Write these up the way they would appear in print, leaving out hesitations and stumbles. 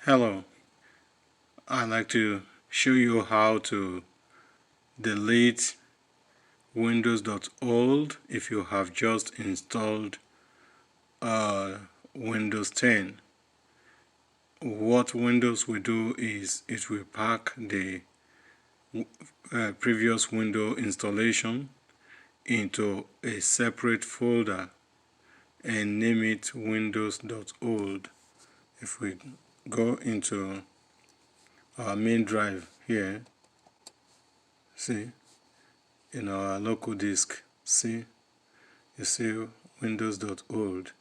Hello, I'd like to show you how to delete Windows.old if you have just installed Windows 10. What Windows will do is it will pack the previous window installation into a separate folder and name it Windows.old. If we go into our main drive here, see, in our local disk, see, you see Windows.old.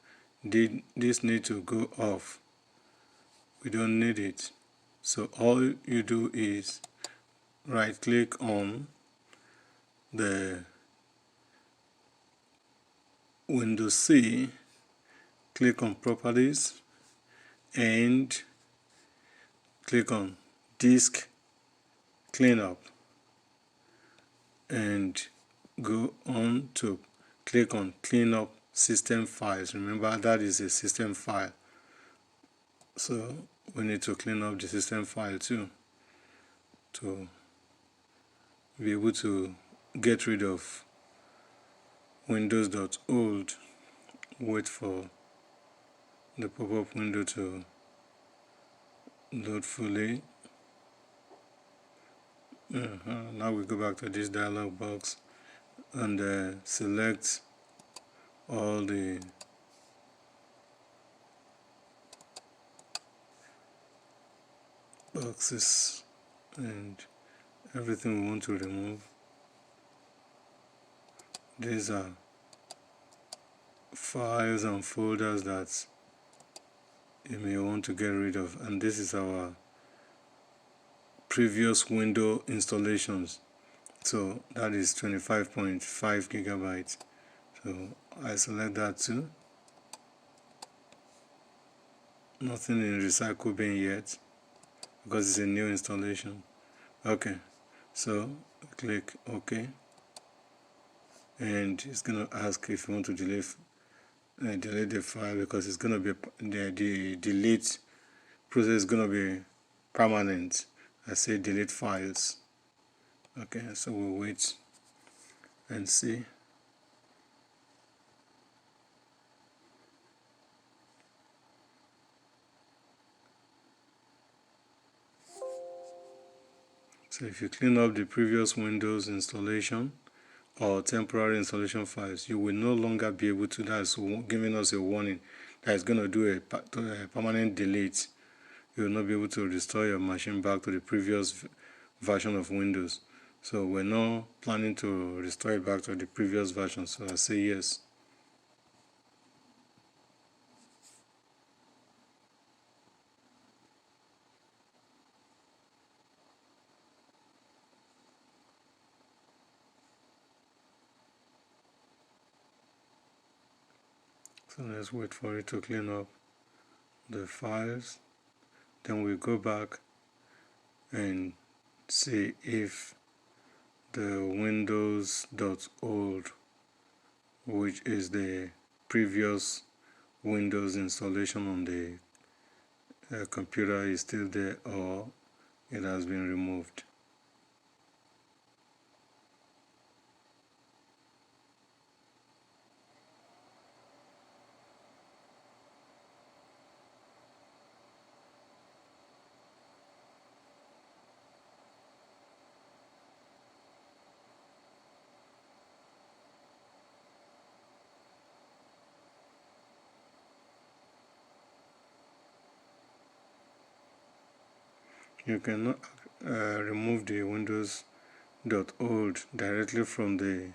This need to go off. We don't need it. So all you do is right click on the Windows C, click on properties and click on disk cleanup and go on to click on cleanup system files. Remember, that is a system file, so we need to clean up the system file too to be able to get rid of Windows.old. Wait for the pop-up window to load fully. Now we go back to this dialog box and select all the boxes and everything we want to remove. These are files and folders that you may want to get rid of, and this is our previous window installations, so that is 25.5 gigabytes. So I select that too. Nothing in recycle bin yet because it's a new installation. Okay, so click OK, and it's going to ask if you want to delete the file, because it's going to be the delete process is going to be permanent. I say delete files. Okay, so we'll wait and see. So if you clean up the previous Windows installation or temporary installation files, you will no longer be able to. That's giving us a warning that it's going to do a permanent delete. You will not be able to restore your machine back to the previous version of Windows. So we're not planning to restore it back to the previous version, so I say yes. So let's wait for it to clean up the files. Then we go back and see if the Windows.old, which is the previous Windows installation on the computer, is still there or it has been removed. You cannot remove the Windows.old directly from the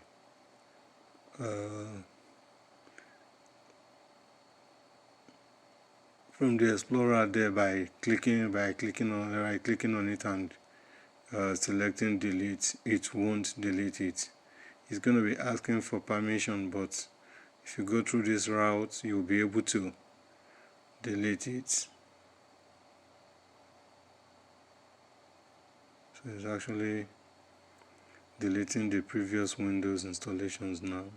Explorer there by clicking on it and selecting delete. It won't delete it. It's going to be asking for permission, but if you go through this route, you'll be able to delete it. So it's actually deleting the previous Windows installations now.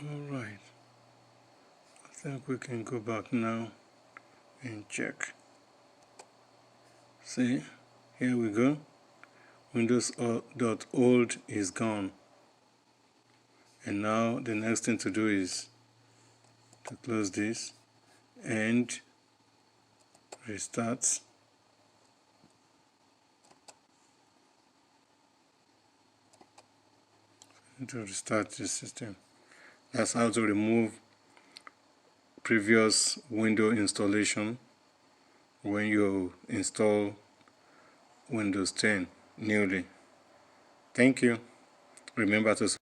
Alright, I think we can go back now and check. See, here we go. Windows.old is gone. And now the next thing to do is to close this and restart. To restart the system. That's how to remove previous window installation when you install Windows 10 newly. Thank you. Remember to